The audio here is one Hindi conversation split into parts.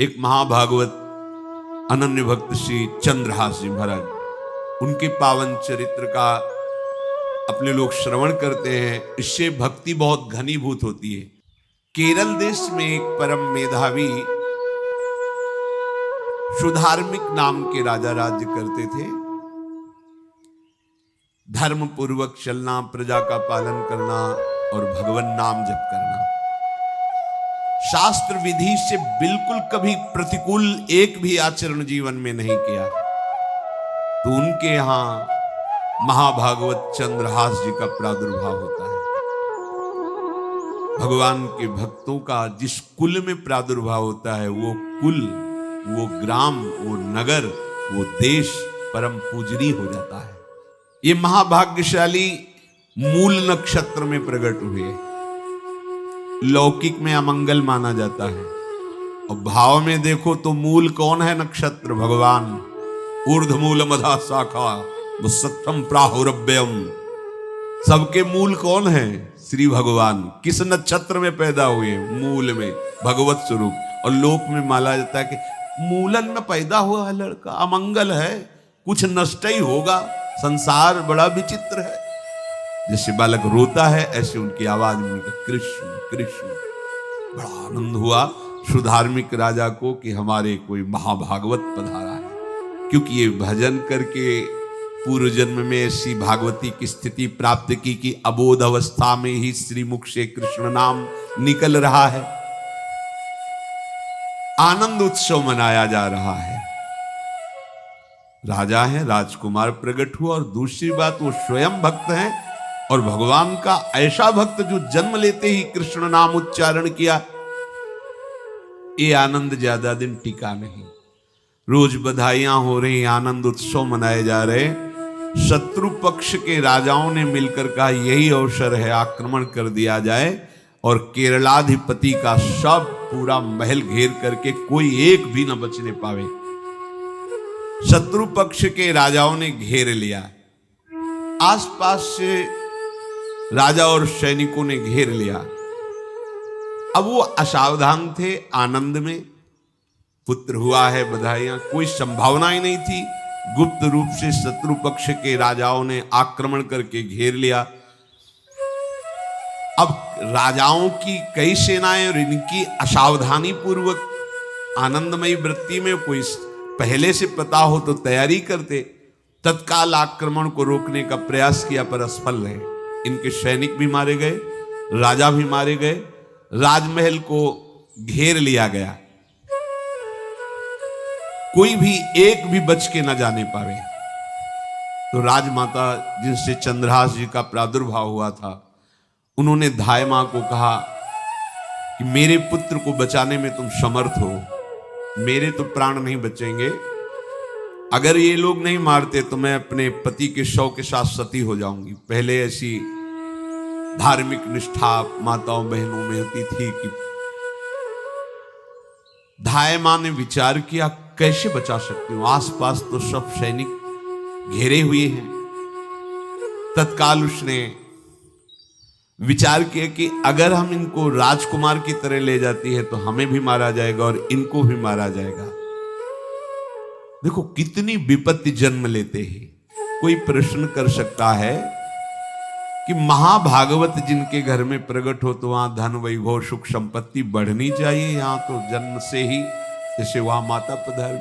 एक महाभागवत अनन्य भक्त श्री चंद्रहास जी महाराज, उनके पावन चरित्र का अपने लोग श्रवण करते हैं। इससे भक्ति बहुत घनीभूत होती है। केरल देश में एक परम मेधावी सुधार्मिक नाम के राजा राज्य करते थे। धर्म पूर्वक चलना, प्रजा का पालन करना और भगवान नाम जप करना, शास्त्र विधि से बिल्कुल कभी प्रतिकूल एक भी आचरण जीवन में नहीं किया। तो उनके यहां महाभागवत चंद्रहास जी का प्रादुर्भाव होता है। भगवान के भक्तों का जिस कुल में प्रादुर्भाव होता है, वो कुल, वो ग्राम, वो नगर, वो देश परम पूजनीय हो जाता है। ये महाभाग्यशाली मूल नक्षत्र में प्रकट हुए। लौकिक में अमंगल माना जाता है और भाव में देखो तो मूल कौन है? नक्षत्र भगवान। ऊर्ध्वमूल मधा शाखा सत्यम प्राहुरव्ययम। सबके मूल कौन है? श्री भगवान। किस नक्षत्र में पैदा हुए? मूल में, भगवत स्वरूप। और लोक में माना जाता है कि मूलन में पैदा हुआ है लड़का, अमंगल है, कुछ नष्ट ही होगा, संसार बड़ा विचित्र है। जैसे बालक रोता है ऐसे उनकी आवाज में कृष्ण कृष्ण। बड़ा आनंद हुआ सुधार्मिक राजा को कि हमारे कोई महाभागवत पधारा है, क्योंकि ये भजन करके पूर्व जन्म में ऐसी भागवती की स्थिति प्राप्त की कि अबोध अवस्था में ही श्रीमुख से कृष्ण नाम निकल रहा है। आनंद उत्सव मनाया जा रहा है। राजा है, राजकुमार प्रकट हुआ। और दूसरी बात, वो स्वयं भक्त हैं और भगवान का ऐसा भक्त जो जन्म लेते ही कृष्ण नाम उच्चारण किया। ये आनंद ज्यादा दिन टिका नहीं। रोज बधाइयां हो रही, आनंद उत्सव मनाए जा रहे। शत्रु पक्ष के राजाओं ने मिलकर कहा यही अवसर है, आक्रमण कर दिया जाए और केरलाधिपति का सब पूरा महल घेर करके कोई एक भी न बचने पावे। शत्रु पक्ष के राजाओं ने घेर लिया। आसपास से राजा और सैनिकों ने घेर लिया। अब वो असावधान थे, आनंद में पुत्र हुआ है, बधाइयां, कोई संभावना ही नहीं थी। गुप्त रूप से शत्रु पक्ष के राजाओं ने आक्रमण करके घेर लिया। अब राजाओं की कई सेनाएं और इनकी असावधानी पूर्वक आनंदमयी वृत्ति में कोई पहले से पता हो तो तैयारी करते, तत्काल आक्रमण को रोकने का प्रयास किया पर असफल रहे। इनके सैनिक भी मारे गए, राजा भी मारे गए, राजमहल को घेर लिया गया, कोई भी एक भी बच के न जाने पावे। तो राजमाता जिनसे चंद्रहास जी का प्रादुर्भाव हुआ था, उन्होंने धाय मां को कहा कि मेरे पुत्र को बचाने में तुम समर्थ हो, मेरे तो प्राण नहीं बचेंगे। अगर ये लोग नहीं मारते तो मैं अपने पति के शव के साथ सती हो जाऊंगी। पहले ऐसी धार्मिक निष्ठा माताओं बहनों में होती थी कि धाय मां ने विचार किया कैसे बचा सकती हूं, आसपास तो सब सैनिक घेरे हुए हैं। तत्काल उसने विचार किया कि अगर हम इनको राजकुमार की तरह ले जाती है तो हमें भी मारा जाएगा और इनको भी मारा जाएगा। देखो कितनी विपत्ति जन्म लेते हैं। कोई प्रश्न कर सकता है कि महाभागवत जिनके घर में प्रकट हो तो वहां धन वैभव सुख संपत्ति बढ़नी चाहिए, यहां तो जन्म से ही जैसे वहां माता पधार।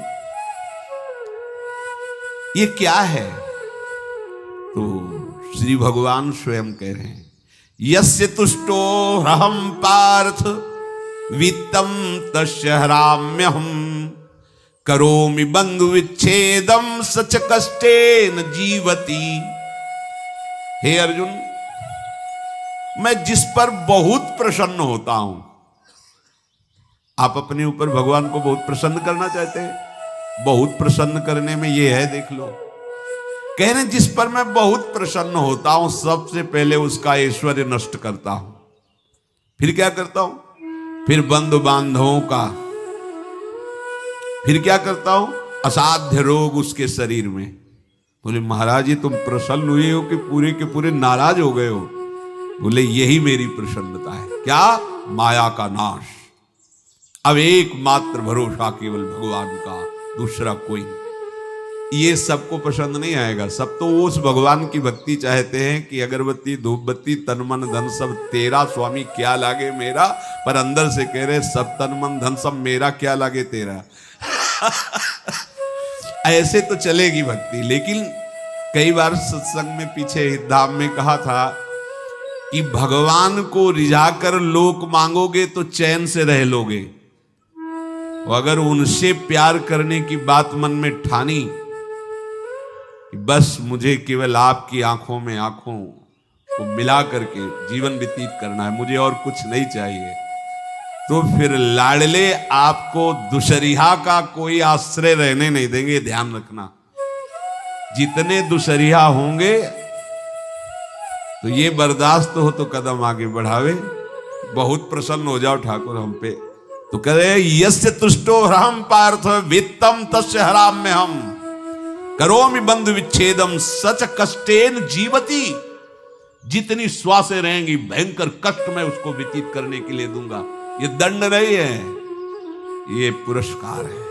ये क्या है? तो श्री भगवान स्वयं कह रहे हैं यस्य तुष्टो ह्रहम पार्थ वित्तम तस्य हराम्यहम करोमि बंधु विच्छेदम सच कष्टेन जीवति। हे अर्जुन, मैं जिस पर बहुत प्रसन्न होता हूं, आप अपने ऊपर भगवान को बहुत प्रसन्न करना चाहते हैं, बहुत प्रसन्न करने में ये है, देख लो। कह रहे जिस पर मैं बहुत प्रसन्न होता हूं, सबसे पहले उसका ऐश्वर्य नष्ट करता हूं। फिर क्या करता हूं? फिर बंधु बांधवों का। फिर क्या करता हूं? असाध्य रोग उसके शरीर में। बोले महाराज जी तुम प्रसन्न हुए हो कि पूरे के पूरे नाराज हो गए हो? बोले यही मेरी प्रसन्नता है। क्या? माया का नाश। अब एकमात्र भरोसा केवल भगवान का, दूसरा कोई नहीं। ये सबको पसंद नहीं आएगा। सब तो उस भगवान की भक्ति चाहते हैं कि अगरबत्ती धूप बत्ती तन मन धन सब तेरा, स्वामी क्या लागे मेरा, पर अंदर से कह रहे सब तन मन धन सब मेरा, क्या लागे तेरा। ऐसे तो चलेगी भक्ति। लेकिन कई बार सत्संग में पीछे धाम में कहा था कि भगवान को रिझाकर लोक मांगोगे तो चैन से रह लोगे, अगर उनसे प्यार करने की बात मन में ठानी कि बस मुझे केवल आपकी आंखों में आंखों को मिला करके जीवन व्यतीत करना है, मुझे और कुछ नहीं चाहिए, तो फिर लाडले आपको दुशरिहा का कोई आश्रय रहने नहीं देंगे। ध्यान रखना, जितने दुशरिहा होंगे तो ये बर्दाश्त हो तो कदम आगे बढ़ावे। बहुत प्रसन्न हो जाओ ठाकुर हम पे तो करे यस्य तुष्टो हम पार्थ वित्तम तस्य हराम में हम करोमि बंधु विच्छेदम सच कष्टेन जीवती। जितनी श्वासें रहेंगी भयंकर कष्ट में उसको व्यतीत करने के लिए दूंगा। ये दंड नहीं है, ये पुरस्कार है।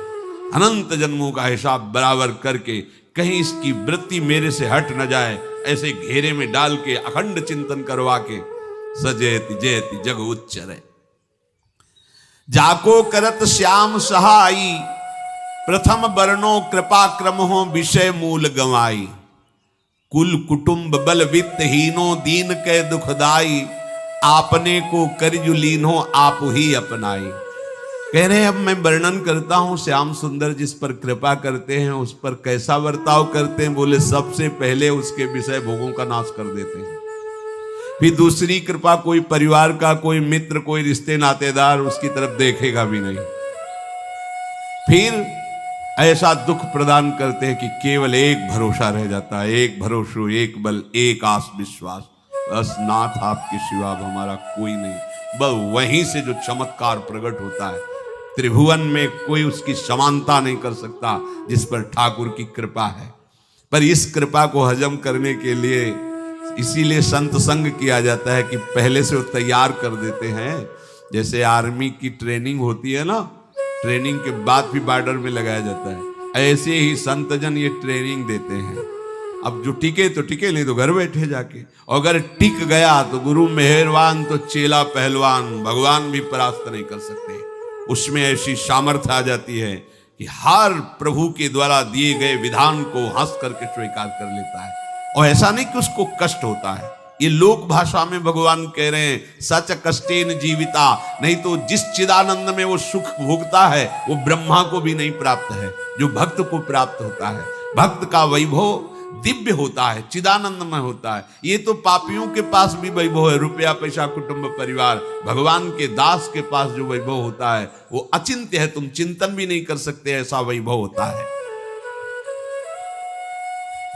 अनंत जन्मों का हिसाब बराबर करके कहीं इसकी वृत्ति मेरे से हट न जाए, ऐसे घेरे में डाल के अखंड चिंतन करवा के सजयति जयति जग उच्चरे। जाको करत श्याम सहाई प्रथम वर्णो कृपा क्रम हो विषय मूल गवाई। कुल कुटुंब बल वित्त हीनो दीन के दुखदाई। आपने को करजु लीनो आप ही अपनाई। कह रहे हैं अब मैं वर्णन करता हूं श्याम सुंदर जिस पर कृपा करते हैं उस पर कैसा बर्ताव करते हैं। बोले सबसे पहले उसके विषय भोगों का नाश कर देते हैं, फिर दूसरी कृपा कोई परिवार का कोई मित्र कोई रिश्ते नातेदार उसकी तरफ देखेगा भी नहीं। फिर ऐसा दुख प्रदान करते हैं कि केवल एक भरोसा रह जाता है, एक भरोसा एक बल एक आस विश्वास, बस नाथ आपके सिवा हमारा कोई नहीं। बस वहीं से जो चमत्कार प्रकट होता है, त्रिभुवन में कोई उसकी समानता नहीं कर सकता जिस पर ठाकुर की कृपा है। पर इस कृपा को हजम करने के लिए इसीलिए संत संग किया जाता है कि पहले से वो तैयार कर देते हैं। जैसे आर्मी की ट्रेनिंग होती है ना, ट्रेनिंग के बाद भी बॉर्डर में लगाया जाता है, ऐसे ही संतजन ये ट्रेनिंग देते हैं। अब जो टिके तो टिके, नहीं तो घर बैठे जाके। अगर टिक गया तो गुरु मेहरबान तो चेला पहलवान, भगवान भी परास्त नहीं कर सकते। उसमें ऐसी सामर्थ्य आ जाती है कि हर प्रभु के द्वारा दिए गए विधान को हंस करके स्वीकार कर लेता है। और ऐसा नहीं कि उसको कष्ट होता है। ये लोक भाषा में भगवान कह रहे हैं सच कष्टेन जीविता। नहीं तो जिस चिदानंद में वो सुख भोगता है वो ब्रह्मा को भी नहीं प्राप्त है जो भक्त को प्राप्त होता है। भक्त का वैभव दिव्य होता है, चिदानंद में होता है। ये तो पापियों के पास भी वैभव है, रुपया पैसा कुटुंब परिवार। भगवान के दास के पास जो वैभव होता है वो अचिंत्य है, तुम चिंतन भी नहीं कर सकते, ऐसा वैभव होता है।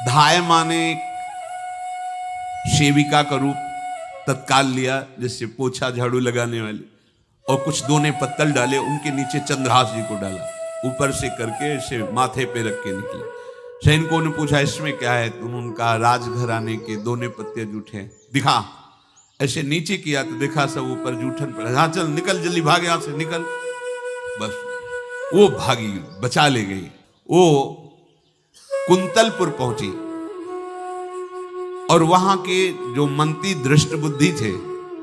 धाय माने सेविका का रूप तत्काल लिया, जैसे पोछा झाड़ू लगाने वाले, और कुछ दोने पत्तल डाले, उनके नीचे चंद्रहास जी को डाला, ऊपर से करके ऐसे माथे पे रख के निकले। सैनिकों ने पूछा इसमें क्या है, तुम उनका राजघराने के दोने पत्ते जूठे दिखा। ऐसे नीचे किया तो देखा सब ऊपर जूठन पड़ा। हाँ चल निकल जल्दी, भाग यहां से निकल। बस वो भागी, बचा ले गई। वो कुंतलपुर पहुंची और वहां के जो मंत्री दृष्ट बुद्धि थे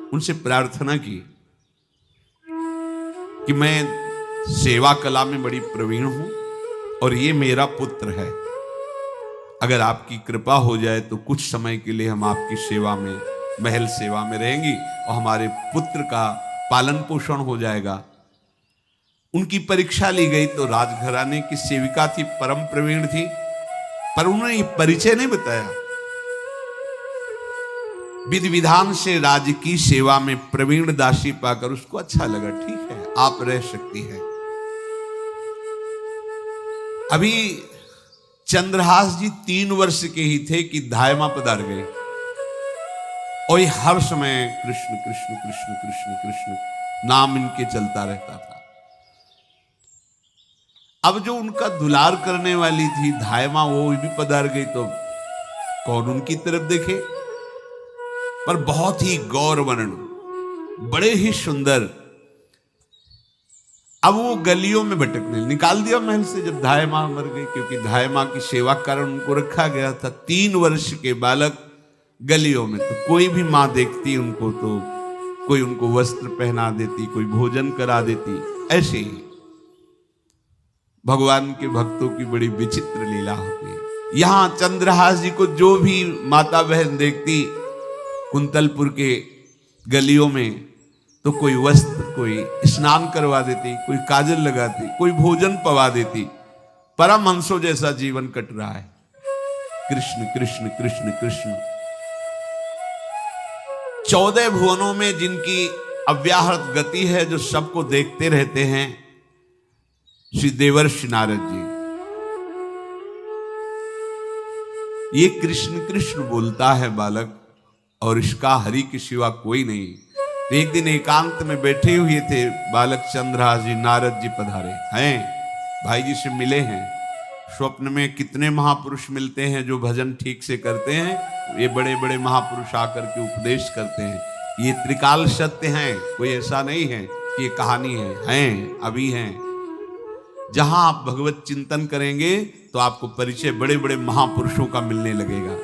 उनसे प्रार्थना की कि मैं सेवा कला में बड़ी प्रवीण हूं और ये मेरा पुत्र है, अगर आपकी कृपा हो जाए तो कुछ समय के लिए हम आपकी सेवा में, महल सेवा में रहेंगी और हमारे पुत्र का पालन पोषण हो जाएगा। उनकी परीक्षा ली गई तो राजघराने की सेविका थी, परम प्रवीण थी, पर उन्होंने ये परिचय नहीं बताया। विधि विधान से राज्य की सेवा में प्रवीण दासी पाकर उसको अच्छा लगा, ठीक है आप रह सकती हैं। अभी चंद्रहास जी 3 वर्ष के ही थे कि धायमा पधार गए और हर समय कृष्ण कृष्ण कृष्ण कृष्ण कृष्ण नाम इनके चलता रहता था। अब जो उनका दुलार करने वाली थी धायमा, वो भी पधार गई तो कौन उनकी तरफ देखे। पर बहुत ही गौर वर्ण, बड़े ही सुंदर अब वो गलियों में भटकने, निकाल दिया महल से जब धाय माँ मर गई, क्योंकि धाय माँ की सेवा कारण उनको रखा गया था। 3 वर्ष के बालक गलियों में, तो कोई भी माँ देखती उनको तो कोई उनको वस्त्र पहना देती, कोई भोजन करा देती। ऐसे ही भगवान के भक्तों की बड़ी विचित्र लीला होती है। यहां चंद्रहास जी को जो भी माता बहन देखती कुंतलपुर के गलियों में, तो कोई वस्त्र, कोई स्नान करवा देती, कोई काजल लगाती, कोई भोजन पवा देती। परमहंसों जैसा जीवन कट रहा है। कृष्ण कृष्ण कृष्ण कृष्ण। 14 भुवनों में जिनकी अव्याहत गति है, जो सबको देखते रहते हैं, श्री देवर्षि नारद जी। ये कृष्ण कृष्ण बोलता है बालक, और इसका हरि के सिवा कोई नहीं। एक दिन एकांत में बैठे हुए थे बालक चंद्रहास जी, नारद जी पधारे हैं, भाई जी से मिले हैं। स्वप्न में कितने महापुरुष मिलते हैं जो भजन ठीक से करते हैं। ये बड़े बड़े महापुरुष आकर के उपदेश करते हैं। ये त्रिकाल सत्य हैं, कोई ऐसा नहीं है कि ये कहानी हैं, अभी हैं। जहां आप भगवत चिंतन करेंगे तो आपको परिचय बड़े बड़े महापुरुषों का मिलने लगेगा।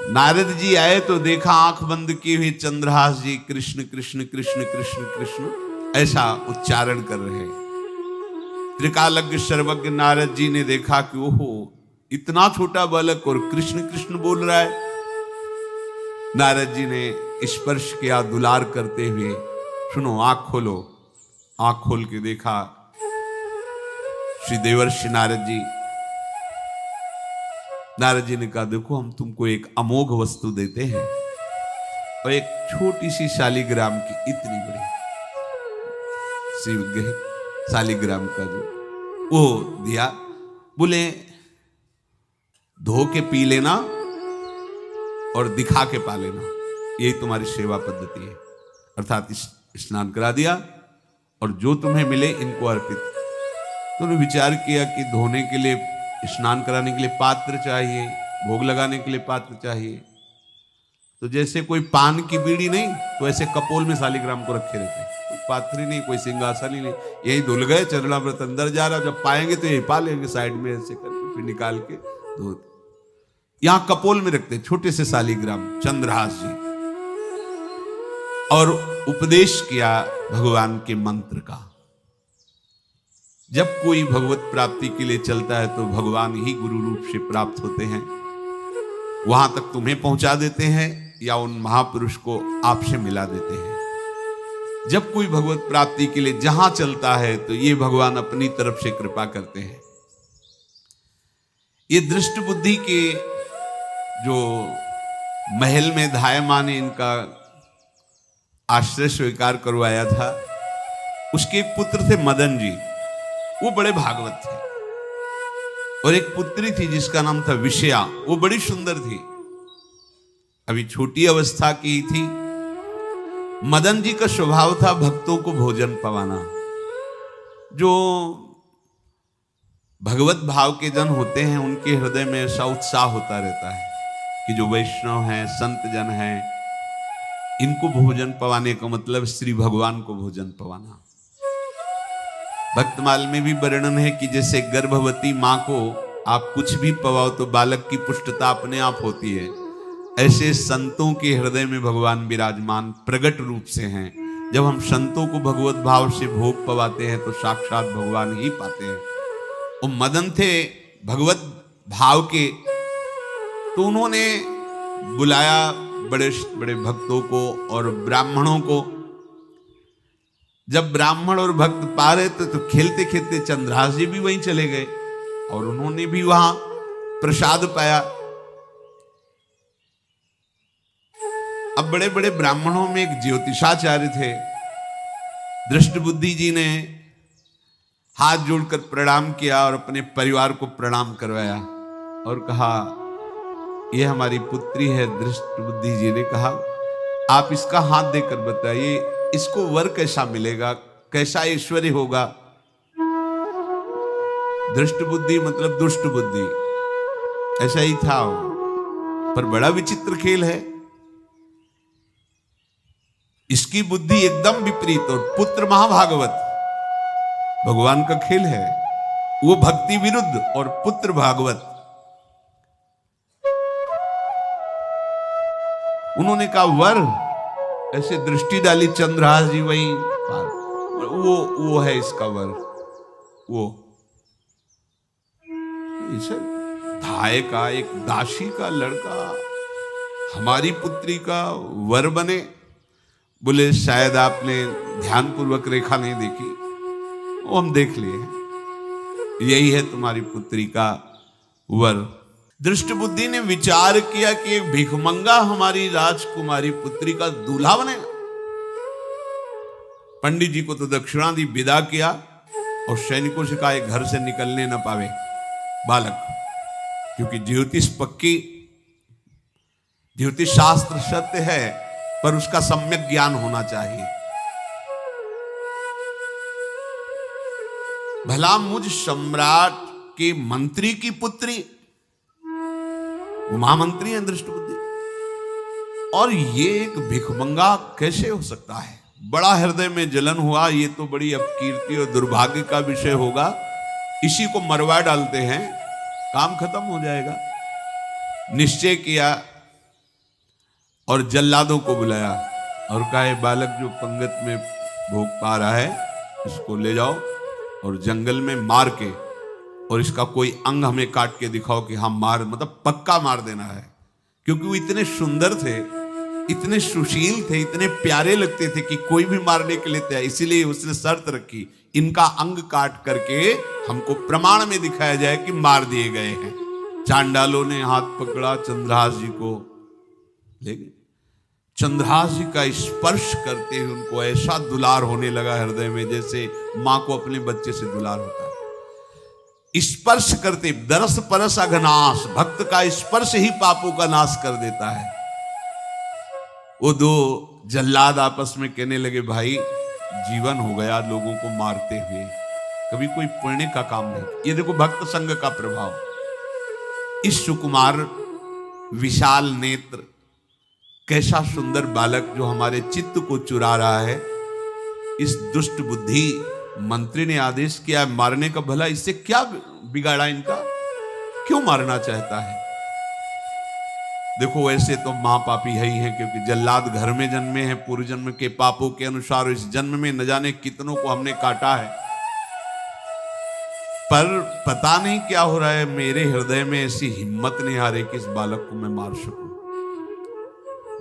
नारद जी आए तो देखा आंख बंद किए हुए चंद्रहास जी कृष्ण कृष्ण कृष्ण कृष्ण कृष्ण ऐसा उच्चारण कर रहे हैं। त्रिकालज्ञ सर्वज्ञ नारद जी ने देखा कि ओहो, इतना छोटा बालक और कृष्ण कृष्ण बोल रहा है। नारद जी ने स्पर्श किया दुलार करते हुए, सुनो आंख खोलो। आंख खोल के देखा श्री देवर्षि नारद जी। नारद जी ने कहा, देखो हम तुमको एक अमोघ वस्तु देते हैं, और एक छोटी सी शालिग्राम की, इतनी बड़ी शिव शालिग्राम का जो वो दिया। बोले धो के पी लेना और दिखा के पा लेना, यही तुम्हारी सेवा पद्धति है। अर्थात स्नान करा दिया और जो तुम्हें मिले इनको अर्पित। तो उन्होंने विचार किया कि धोने के लिए, स्नान कराने के लिए पात्र चाहिए, भोग लगाने के लिए पात्र चाहिए। तो जैसे कोई पान की बीड़ी नहीं, तो ऐसे कपोल में शालिग्राम को रखे रहते हैं। कोई पात्र ही नहीं, कोई सिंहासन ही नहीं, यही धुल गए। चरणामृत अंदर जा रहा, जब पाएंगे तो यही पा लेंगे, साइड में ऐसे करके फिर निकाल के धो। यहां कपोल में रखते छोटे से शालिग्राम चंद्रहास जी, और उपदेश किया भगवान के मंत्र का। जब कोई भगवत प्राप्ति के लिए चलता है तो भगवान ही गुरु रूप से प्राप्त होते हैं, वहां तक तुम्हें पहुंचा देते हैं या उन महापुरुष को आपसे मिला देते हैं। जब कोई भगवत प्राप्ति के लिए जहां चलता है तो ये भगवान अपनी तरफ से कृपा करते हैं। ये दृष्ट बुद्धि के जो महल में धाय माँ ने इनका आश्रय स्वीकार करवाया था, उसके एक पुत्र थे मदन जी, वो बड़े भागवत थे। और एक पुत्री थी जिसका नाम था विषया, वो बड़ी सुंदर थी, अभी छोटी अवस्था की थी। मदन जी का स्वभाव था भक्तों को भोजन पवाना। जो भगवत भाव के जन होते हैं उनके हृदय में ऐसा उत्साह होता रहता है कि जो वैष्णव हैं, संत जन हैं, इनको भोजन पवाने का मतलब श्री भगवान को भोजन पवाना। भक्तमाल में भी वर्णन है कि जैसे गर्भवती मां को आप कुछ भी पवाओ तो बालक की पुष्टता अपने आप होती है, ऐसे संतों के हृदय में भगवान विराजमान प्रगट रूप से हैं। जब हम संतों को भगवत भाव से भोग पवाते हैं तो साक्षात भगवान ही पाते हैं। वो मदन थे भगवत भाव के, तो उन्होंने बुलाया बड़े बड़े भक्तों को और ब्राह्मणों को। जब ब्राह्मण और भक्त पा रहे थे तो खेलते खेलते चंद्रहास जी भी वहीं चले गए और उन्होंने भी वहां प्रसाद पाया। अब बड़े बड़े ब्राह्मणों में एक ज्योतिषाचार्य थे। दृष्ट बुद्धि जी ने हाथ जोड़कर प्रणाम किया और अपने परिवार को प्रणाम करवाया और कहा, यह हमारी पुत्री है। दृष्ट बुद्धि जी ने कहा, आप इसका हाथ देकर बताइए इसको वर कैसा मिलेगा, कैसा ऐश्वर्य होगा। दृष्ट बुद्धि मतलब दुष्ट बुद्धि, ऐसा ही था वो। पर बड़ा विचित्र खेल है, इसकी बुद्धि एकदम विपरीत और पुत्र महाभागवत। भगवान का खेल है। वो भक्ति विरुद्ध और पुत्र भागवत। उन्होंने कहा वर, ऐसे दृष्टि डाली चंद्रहास जी वहीं पार, वो है इसका वर। वो धाय का एक दासी का लड़का हमारी पुत्री का वर बने। बोले शायद आपने ध्यानपूर्वक रेखा नहीं देखी, वो हम देख लिए, यही है तुम्हारी पुत्री का वर। दृष्ट बुद्धि ने विचार किया कि एक भिखमंगा हमारी राजकुमारी पुत्री का दूल्हा बनेगा। पंडित जी को तो दक्षिणा दी, विदा किया और सैनिकों से कहा घर से निकलने न पावे बालक, क्योंकि ज्योतिष पक्की, ज्योतिष शास्त्र सत्य है, पर उसका सम्यक ज्ञान होना चाहिए। भला मुझ सम्राट के मंत्री की पुत्री, महामंत्री हैं दृष्ट बुद्धि, और ये एक भिखमंगा कैसे हो सकता है? बड़ा हृदय में जलन हुआ, ये तो बड़ी अपकीर्ति और दुर्भाग्य का विषय होगा, इसी को मरवा डालते हैं, काम खत्म हो जाएगा। निश्चय किया और जल्लादों को बुलाया और कहा बालक जो पंगत में भोग पा रहा है इसको ले जाओ और जंगल में मार के, और इसका कोई अंग हमें काट के दिखाओ कि हम मार, मतलब पक्का मार देना है। क्योंकि वो इतने सुंदर थे, इतने सुशील थे, इतने प्यारे लगते थे कि कोई भी मारने के लिए तैयार। इसीलिए उसने शर्त रखी, इनका अंग काट करके हमको प्रमाण में दिखाया जाए कि मार दिए गए हैं। चांडालों ने हाथ पकड़ा, चंद्रहास जी को ले गए। चंद्रहास जी का स्पर्श करते हुए उनको ऐसा दुलार होने लगा हृदय में, जैसे मां को अपने बच्चे से दुलार होता है। स्पर्श करते, दरस परस अघनाश, भक्त का स्पर्श ही पापों का नाश कर देता है। वो दो जल्लाद आपस में कहने लगे भाई जीवन हो गया लोगों को मारते हुए, कभी कोई पुण्य का काम नहीं। ये देखो भक्त संग का प्रभाव। इस सुकुमार विशाल नेत्र, कैसा सुंदर बालक जो हमारे चित्त को चुरा रहा है, इस दुष्ट बुद्धि मंत्री ने आदेश किया मारने का। भला इससे क्या बिगाड़ा इनका, क्यों मारना चाहता है? देखो वैसे तो मां पापी है ही है, क्योंकि जल्लाद घर में जन्मे हैं, पूर्व जन्म के पापों के अनुसार इस जन्म में न जाने कितनों को हमने काटा है। पर पता नहीं क्या हो रहा है, मेरे हृदय में ऐसी हिम्मत नहीं आ रही कि इस बालक को मैं मार सकूं।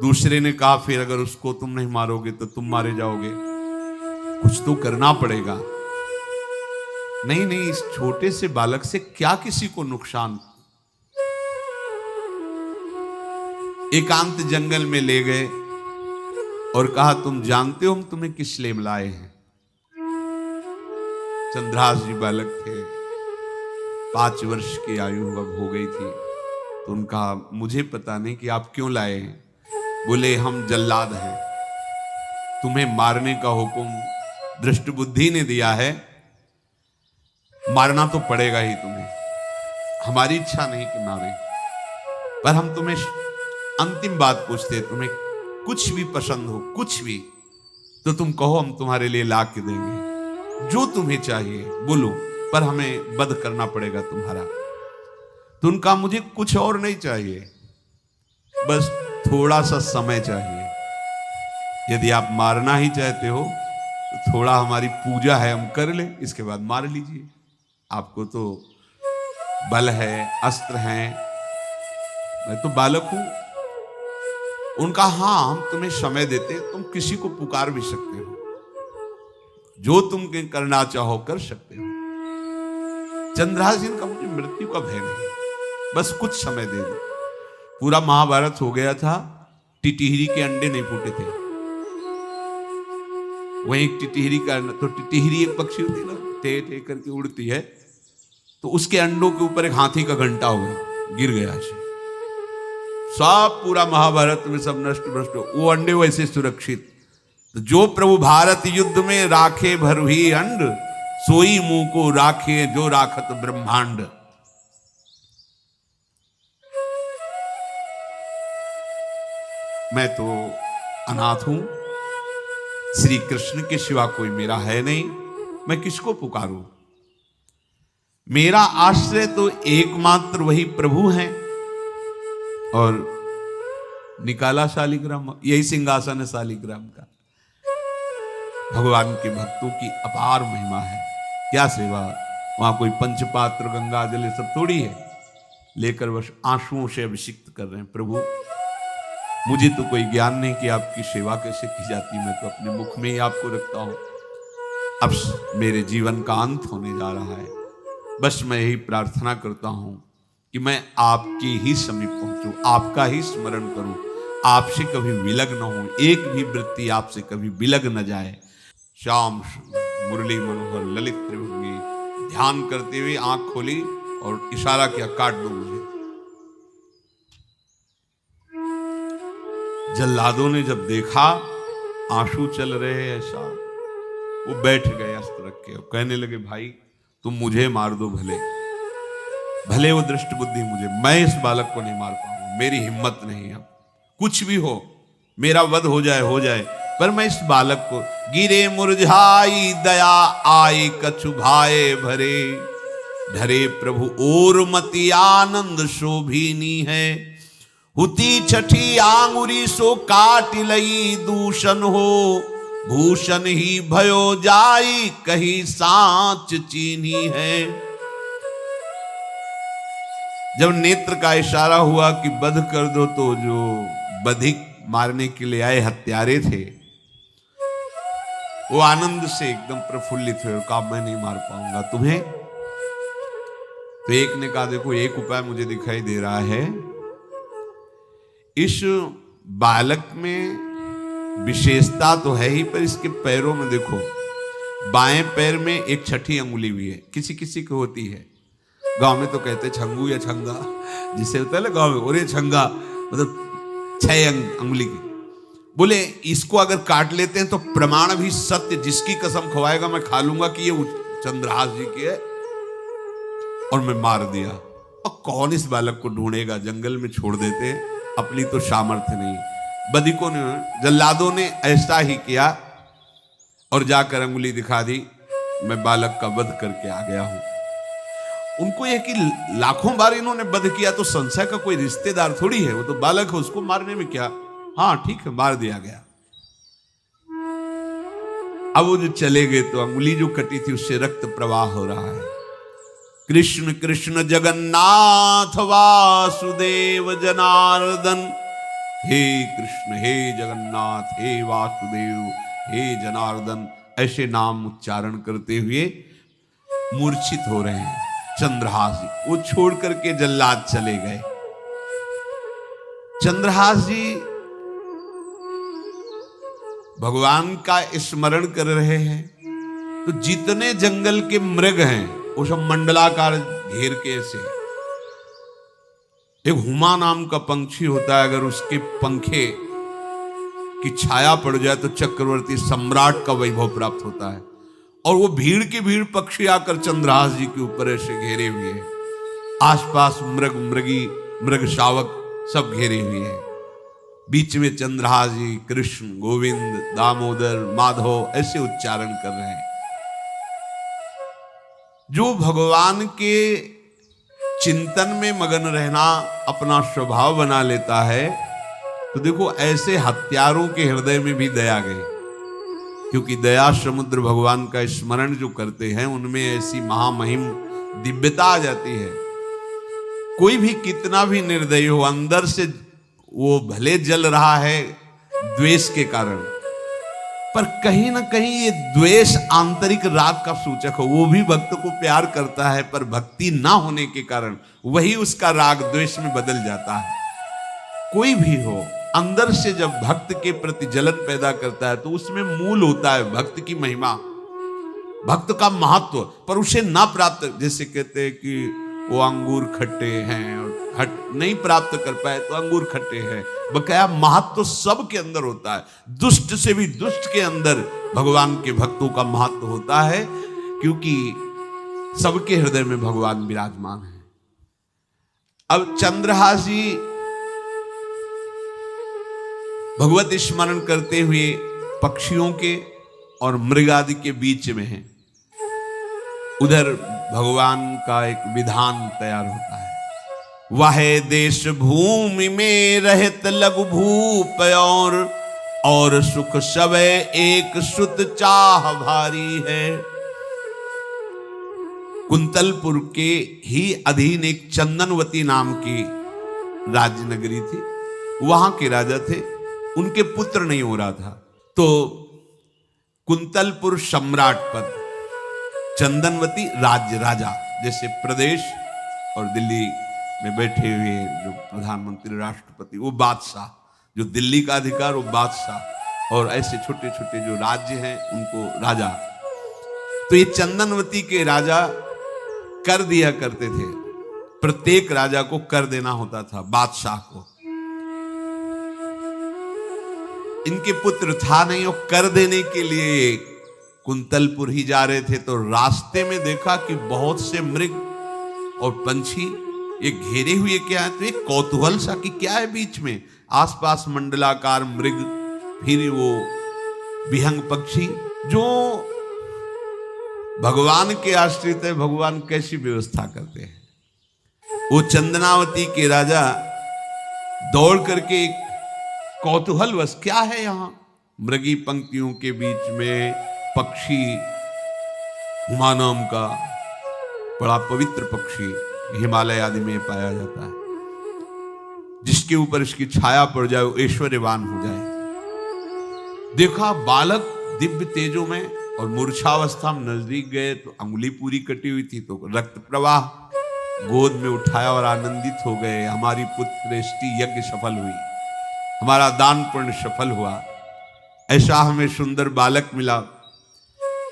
दूसरे ने कहा फिर अगर उसको तुम नहीं मारोगे तो तुम मारे जाओगे, कुछ तो करना पड़ेगा। नहीं नहीं, इस छोटे से बालक से क्या किसी को नुकसान। एकांत जंगल में ले गए और कहा तुम जानते हो हम तुम्हें किस लिए लाए हैं? चंद्रहास जी बालक थे, 5 वर्ष की आयु अब हो गई थी, तो उनका मुझे पता नहीं कि आप क्यों लाए हैं। बोले हम जल्लाद हैं, तुम्हें मारने का हुक्म दृष्ट बुद्धि ने दिया है, मारना तो पड़ेगा ही तुम्हें। हमारी इच्छा नहीं कि मारे, पर हम तुम्हें अंतिम बात पूछते, तुम्हें कुछ भी पसंद हो, कुछ भी, तो तुम कहो हम तुम्हारे लिए ला के देंगे, जो तुम्हें चाहिए बोलो, पर हमें वध करना पड़ेगा तुम्हारा। तो उनका मुझे कुछ और नहीं चाहिए, बस थोड़ा सा समय चाहिए। यदि आप मारना ही चाहते हो तो थोड़ा हमारी पूजा है हम कर लें, इसके बाद मार लीजिए। आपको तो बल है, अस्त्र हैं, मैं तो बालक हूं। उनका हाँ हम तुम्हें समय देते, तुम किसी को पुकार भी सकते हो, जो तुम करना चाहो कर सकते हो। चंद्रहास जी का मुझे मृत्यु का भय नहीं, बस कुछ समय दे दो। पूरा महाभारत हो गया था, टिटिहरी के अंडे नहीं फूटे थे। वहीं एक टिटिहरी का, तो टिटिहरी एक पक्षी होती है ना, टे टे करके उड़ती है, तो उसके अंडों के ऊपर एक हाथी का घंटा हो गया, गिर गया ऐसे। सब पूरा महाभारत में सब नष्ट भ्रष्ट, वो अंडे वैसे सुरक्षित। तो जो प्रभु भारत युद्ध में राखे भरुही अंड, सोई मुंह को राखे जो राखत ब्रह्मांड। मैं तो अनाथ हूं, श्री कृष्ण के सिवा कोई मेरा है नहीं, मैं किसको पुकारूं? मेरा आश्रय तो एकमात्र वही प्रभु हैं। और निकाला शालिग्राम, यही सिंहासन है शालिग्राम का। भगवान के भक्तों की अपार महिमा है। क्या सेवा, वहां कोई पंचपात्र गंगा जल सब थोड़ी है, लेकर बस आंसुओं से अभिषिक्त कर रहे हैं। प्रभु मुझे तो कोई ज्ञान नहीं कि आपकी सेवा कैसे की जाती, मैं तो अपने मुख में ही आपको रखता हूं। अब मेरे जीवन का अंत होने जा रहा है, बस मैं यही प्रार्थना करता हूं कि मैं आपके ही समीप पहुंचूं, आपका ही स्मरण करूं, आपसे कभी विलग न हो, एक भी वृत्ति आपसे कभी विलग न जाए। श्याम मुरली मनोहर ललित त्रिभंगी ध्यान करते हुए आंख खोली और इशारा किया, काट दो मुझे। जल्लादों ने जब देखा आंसू चल रहे हैं ऐसा, वो बैठ गए अस्त्र रख के और कहने लगे, भाई तुम मुझे मार दो, भले भले वो दृष्ट बुद्धि मुझे, मैं इस बालक को नहीं मार पाऊंगा, मेरी हिम्मत नहीं। अब कुछ भी हो, मेरा वध हो जाए, पर मैं इस बालक को, गिरे मुरझाई दया आई कछु भाए भरे, धरे प्रभु और मति आनंद शोभिनी है, हुती छठी आंगुरी सो काट लई दूषण हो, भूषण ही भयो जाई कहीं सांच चीनी है। जब नेत्र का इशारा हुआ कि वध कर दो, तो जो बधिक मारने के लिए आए हत्यारे थे वो आनंद से एकदम प्रफुल्लित हुए और कहा, मैं नहीं मार पाऊंगा तुम्हें। तो एक ने कहा, देखो एक उपाय मुझे दिखाई दे रहा है, इस बालक में विशेषता तो है ही, पर इसके पैरों में देखो, बाएं पैर में एक छठी अंगुली भी है, किसी किसी को होती है। गांव में तो कहते छंगू या छंगा, जिसे होता है ना गांव में, और ये छंगा मतलब 6 अंगुली की। बोले इसको अगर काट लेते हैं तो प्रमाण भी सत्य, जिसकी कसम खवाएगा मैं खा लूंगा कि ये चंद्रहास जी की है, और मैं मार दिया। और कौन इस बालक को ढूंढेगा, जंगल में छोड़ देते, अपनी तो सामर्थ्य नहीं। बधिकों ने, जल्लादों ने ऐसा ही किया और जाकर अंगुली दिखा दी, मैं बालक का वध करके आ गया हूं। उनको यह कि लाखों बार इन्होंने वध किया, तो संशय का कोई रिश्तेदार थोड़ी है, वो तो बालक है, उसको मारने में क्या। हाँ ठीक है, मार दिया गया। अब वो जो चले गए तो अंगुली जो कटी थी उससे रक्त प्रवाह हो रहा है। कृष्ण कृष्ण जगन्नाथ वासुदेव जनार्दन, हे कृष्ण हे जगन्नाथ हे वासुदेव हे जनार्दन, ऐसे नाम उच्चारण करते हुए मूर्छित हो रहे हैं चंद्रहास जी। वो छोड़ करके जल्लाद चले गए। चंद्रहास जी भगवान का स्मरण कर रहे हैं, तो जितने जंगल के मृग हैं वो सब मंडलाकार घेर के ऐसे। एक हुमा नाम का पंछी होता है, अगर उसके पंखे की छाया पड़ जाए तो चक्रवर्ती सम्राट का वैभव प्राप्त होता है। और वो भीड़ की भीड़ पक्षी आकर चंद्रहास जी के ऊपर ऐसे घेरे हुए हैं, आसपास मृग मृगी मृग शावक सब घेरे हुए हैं। बीच में चंद्रहास जी कृष्ण गोविंद दामोदर माधव ऐसे उच्चारण कर रहे हैं। जो भगवान के चिंतन में मगन रहना अपना स्वभाव बना लेता है, तो देखो ऐसे हत्यारों के हृदय में भी दया गई, क्योंकि दया समुद्र भगवान का स्मरण जो करते हैं उनमें ऐसी महामहिम दिव्यता आ जाती है। कोई भी कितना भी निर्दयी हो, अंदर से वो भले जल रहा है द्वेष के कारण, पर कहीं ना कहीं ये द्वेष आंतरिक राग का सूचक हो। वो भी भक्त को प्यार करता है, पर भक्ति ना होने के कारण वही उसका राग द्वेष में बदल जाता है। कोई भी हो, अंदर से जब भक्त के प्रति जलन पैदा करता है तो उसमें मूल होता है भक्त की महिमा, भक्त का महत्व, पर उसे ना प्राप्त, जैसे कहते हैं कि वो अंगूर खट्टे हैं और हट नहीं प्राप्त कर पाए तो अंगूर खट्टे हैं, बकाया महत्व सब के अंदर होता है। दुष्ट से भी दुष्ट के अंदर भगवान के भक्तों का महत्व होता है, क्योंकि सबके हृदय में भगवान विराजमान है। अब चंद्रहास जी भगवत स्मरण करते हुए पक्षियों के और मृग आदि के बीच में हैं। उधर भगवान का एक विधान तैयार होता है। वह देश भूमि में रहत लघु भूप और सुख सब एक सुत चाह भारी है। कुंतलपुर के ही अधीन एक चंदनवती नाम की राज्य नगरी थी। वहां के राजा थे, उनके पुत्र नहीं हो रहा था, तो कुंतलपुर सम्राट पद, चंदनवती राज्य राजा, जैसे प्रदेश और दिल्ली में बैठे हुए जो प्रधानमंत्री राष्ट्रपति वो बादशाह, जो दिल्ली का अधिकार वो बादशाह, और ऐसे छोटे छोटे जो राज्य हैं उनको राजा। तो ये चंदनवती के राजा कर दिया करते थे, प्रत्येक राजा को कर देना होता था बादशाह को। इनके पुत्र था नहीं, और कर देने के लिए कुंतलपुर ही जा रहे थे, तो रास्ते में देखा कि बहुत से मृग और पंछी ये घेरे हुए क्या है, तो एक कौतूहल सा कि क्या है बीच में, आसपास मंडलाकार मृग, फिर वो विहंग पक्षी जो भगवान के आश्रित है, भगवान कैसी व्यवस्था करते हैं। वो चंदनावती के राजा दौड़ करके एक कौतूहलवश, क्या है यहां, मृगी पंक्तियों के बीच में पक्षी, हुमा नाम का बड़ा पवित्र पक्षी हिमालय आदि में पाया जाता है, जिसके ऊपर इसकी छाया पड़ जाए वो ऐश्वर्यवान हो जाए। देखा बालक दिव्य तेजों में, और मूर्छावस्था में नजदीक गए तो अंगुली पूरी कटी हुई थी, तो रक्त प्रवाह, गोद में उठाया और आनंदित हो गए, हमारी पुत्रेष्टि यज्ञ सफल हुई, हमारा दान पुण्य सफल हुआ, ऐसा हमें सुंदर बालक मिला।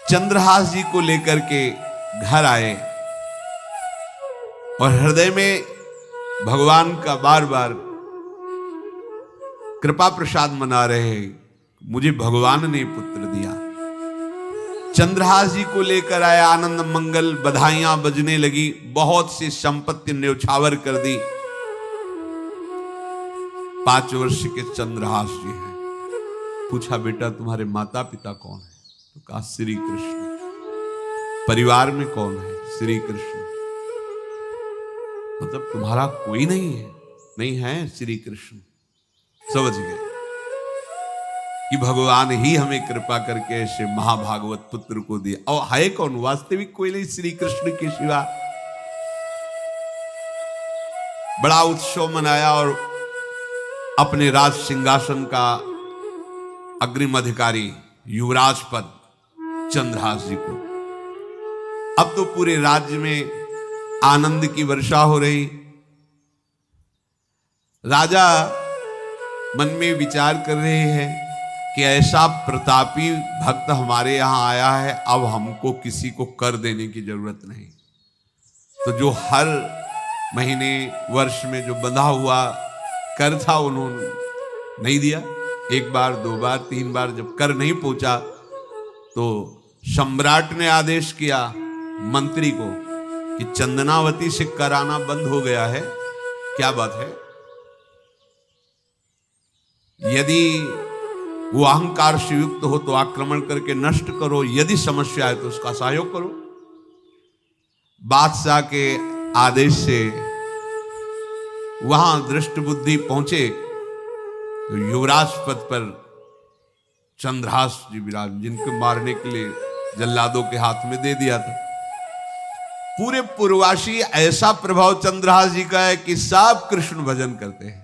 चंद्रहास जी को लेकर के घर आए और हृदय में भगवान का बार बार कृपा प्रसाद मना रहे हैं, मुझे भगवान ने पुत्र दिया। चंद्रहास जी को लेकर आए, आनंद मंगल बधाइयां बजने लगी, बहुत सी संपत्ति न्यौछावर कर दी। 5 वर्ष के चंद्रहास जी हैं। पूछा बेटा तुम्हारे माता पिता कौन है, तो कहा श्री कृष्ण। परिवार में कौन है, श्री कृष्ण। मतलब तुम्हारा कोई नहीं है, नहीं है श्री कृष्ण। समझ गए कि भगवान ही हमें कृपा करके ऐसे महाभागवत पुत्र को दिया। और है कौन, वास्तविक कोई नहीं श्री कृष्ण के सिवा। बड़ा उत्सव मनाया और अपने राज सिंहासन का अग्रिम अधिकारी युवराज पद चंद्रहास जी को। अब तो पूरे राज्य में आनंद की वर्षा हो रही। राजा मन में विचार कर रहे हैं कि ऐसा प्रतापी भक्त हमारे यहां आया है, अब हमको किसी को कर देने की जरूरत नहीं। तो जो हर महीने वर्ष में जो बंधा हुआ कर था उन्होंने नहीं दिया। 1 बार 2 बार 3 बार जब कर नहीं पहुंचा तो सम्राट ने आदेश किया मंत्री को कि चंदनावती से कर आना बंद हो गया है। क्या बात है? यदि वो अहंकार से युक्त हो तो आक्रमण करके नष्ट करो, यदि समस्या है तो उसका सहयोग करो। बादशाह के आदेश से वहां दृष्ट बुद्धि पहुंचे तो युवराज पद पर चंद्रहास जी विराज, जिनको मारने के लिए जल्लादों के हाथ में दे दिया था। पूरे पूर्वासी ऐसा प्रभाव चंद्रहास जी का है कि सब कृष्ण भजन करते हैं,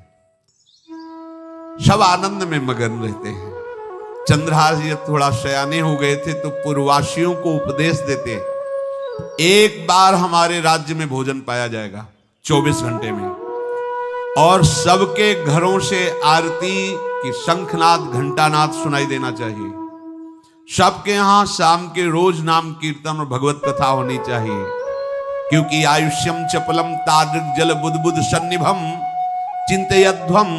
सब आनंद में मगन रहते हैं। चंद्रहास जी थोड़ा सयाने हो गए थे तो पूर्ववासियों को उपदेश देते, एक बार हमारे राज्य में भोजन पाया जाएगा 24 घंटे में, और सबके घरों से आरती की शंखनाद घंटानाद सुनाई देना चाहिए। सबके यहां शाम के रोज नाम कीर्तन और भगवत कथा होनी चाहिए, क्योंकि आयुष्यम चपलम तादृक जल बुद्बुद सन्निभम चिंतयध्वम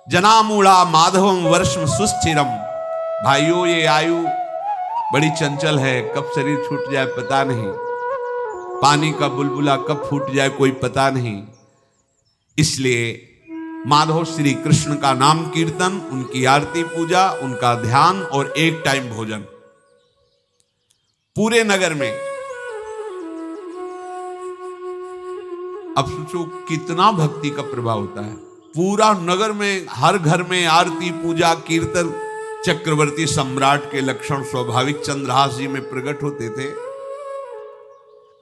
जनामूढ़ा माधवम वर्षम सुस्थिरम। भाइयों, ये आयु बड़ी चंचल है, कब शरीर छूट जाए पता नहीं, पानी का बुलबुला कब फूट जाए कोई पता नहीं। इसलिए माधव श्री कृष्ण का नाम कीर्तन, उनकी आरती पूजा, उनका ध्यान और एक टाइम भोजन। पूरे नगर में अब सोचो कितना भक्ति का प्रभाव होता है। पूरा नगर में, हर घर में आरती, पूजा, कीर्तन चक्रवर्ती सम्राट के लक्षण स्वाभाविक चंद्रहास जी में प्रकट होते थे।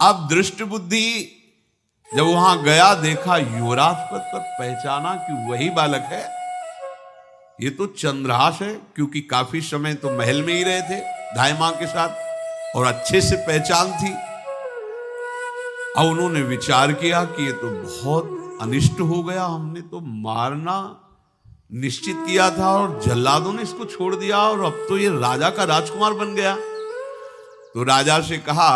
अब दृष्ट बुद्धि जब वहां गया, देखा युवराज पद पर, पहचाना कि वही बालक है, ये तो चंद्रहास है, क्योंकि काफी समय तो महल में ही रहे थे धाई मां के साथ और अच्छे से पहचान थी। अब उन्होंने विचार किया कि ये तो बहुत अनिष्ट हो गया, हमने तो मारना निश्चित किया था और जल्लादों ने इसको छोड़ दिया और अब तो ये राजा का राजकुमार बन गया। तो राजा से कहा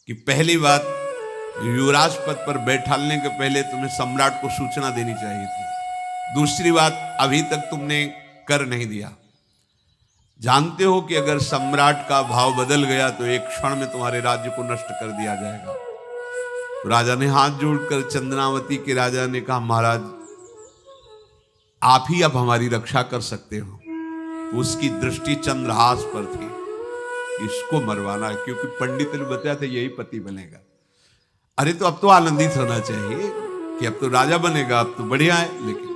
कि पहली बात, युवराज पद पर बैठालने के पहले तुम्हें सम्राट को सूचना देनी चाहिए थी। दूसरी बात, अभी तक तुमने कर नहीं दिया। जानते हो कि अगर सम्राट का भाव बदल गया तो एक क्षण में तुम्हारे राज्य को नष्ट कर दिया जाएगा। तो राजा ने हाथ जोड़कर चंद्रावती के राजा ने कहा, महाराज आप ही अब हमारी रक्षा कर सकते हो। तो उसकी दृष्टि चंद्रहास पर थी, इसको मरवाना है, क्योंकि पंडित ने बताया था यही पति बनेगा। अरे तो अब तो आनंदित होना चाहिए कि अब तो राजा बनेगा, अब तो बढ़िया है। लेकिन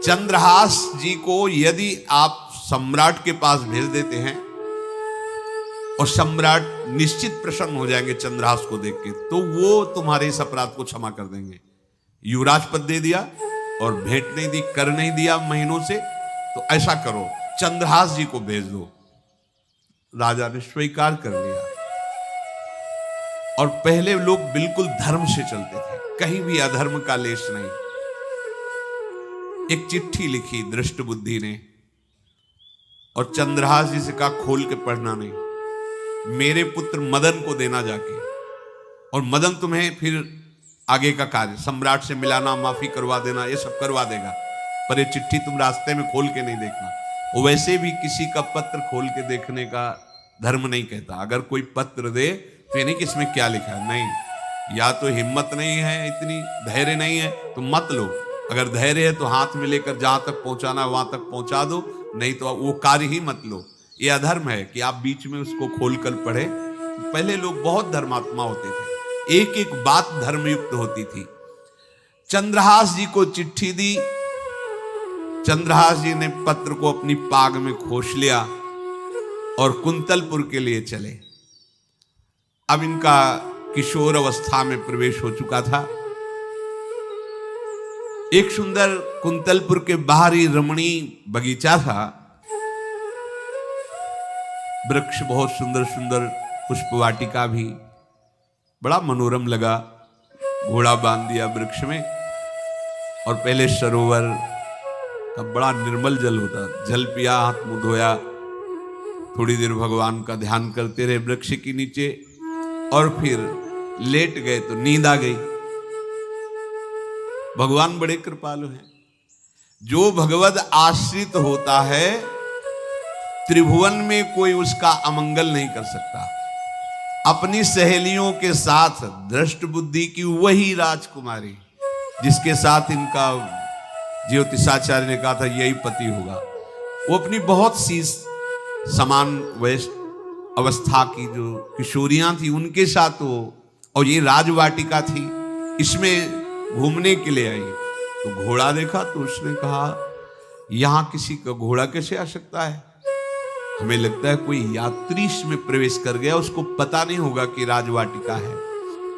चंद्रहास जी को यदि आप सम्राट के पास भेज देते हैं और सम्राट निश्चित प्रसन्न हो जाएंगे चंद्रहास को देख के, तो वो तुम्हारे इस अपराध को क्षमा कर देंगे। युवराज पद दे दिया और भेंट नहीं दी, कर नहीं दिया महीनों से, तो ऐसा करो चंद्रहास जी को भेज दो। राजा ने स्वीकार कर लिया। और पहले लोग बिल्कुल धर्म से चलते थे, कहीं भी अधर्म का लेश नहीं। एक चिट्ठी लिखी दृष्ट बुद्धि ने और चंद्रहास जी से कहा खोल के पढ़ना नहीं, मेरे पुत्र मदन को देना जाके, और मदन तुम्हें फिर आगे का कार्य सम्राट से मिलाना, माफी करवा देना, ये सब करवा देगा, पर ये चिट्ठी तुम रास्ते में खोल के नहीं देखना। वो वैसे भी किसी का पत्र खोल के देखने का धर्म नहीं कहता। अगर कोई पत्र दे तो ये नहीं कि इसमें क्या लिखा है, नहीं, या तो हिम्मत नहीं है, इतनी धैर्य नहीं है तो मत लो। अगर धैर्य है तो हाथ में लेकर जहां तक पहुंचाना वहां तक पहुंचा दो, नहीं तो वो कार्य ही मत लो। ये अधर्म है कि आप बीच में उसको खोलकर पढ़े। पहले लोग बहुत धर्मात्मा होते थे, एक एक बात धर्मयुक्त होती थी। चंद्रहास जी को चिट्ठी दी, चंद्रहास जी ने पत्र को अपनी पाग में खोस लिया और कुंतलपुर के लिए चले। अब इनका किशोर अवस्था में प्रवेश हो चुका था। एक सुंदर कुंतलपुर के बाहरी रमणीय बगीचा था, वृक्ष बहुत सुंदर सुंदर, पुष्प वाटिका भी, बड़ा मनोरम लगा। घोड़ा बांध दिया वृक्ष में और पहले सरोवर का बड़ा निर्मल जल होता, जल पिया, हाथ मुंह धोया, थोड़ी देर भगवान का ध्यान करते रहे वृक्ष के नीचे और फिर लेट गए तो नींद आ गई। भगवान बड़े कृपालु हैं। जो भगवद आश्रित होता है त्रिभुवन में कोई उसका अमंगल नहीं कर सकता। अपनी सहेलियों के साथ दृष्ट बुद्धि की वही राजकुमारी जिसके साथ इनका ज्योतिषाचार्य ने कहा था यही पति होगा, वो अपनी बहुत सी समान वयस्क अवस्था की जो किशोरियां थी उनके साथ वो, और ये राजवाटिका थी, इसमें घूमने के लिए आई। तो घोड़ा देखा तो उसने कहा यहां किसी का घोड़ा कैसे आ सकता है, हमें लगता है कोई यात्री इसमें प्रवेश कर गया, उसको पता नहीं होगा कि राजवाटिका है।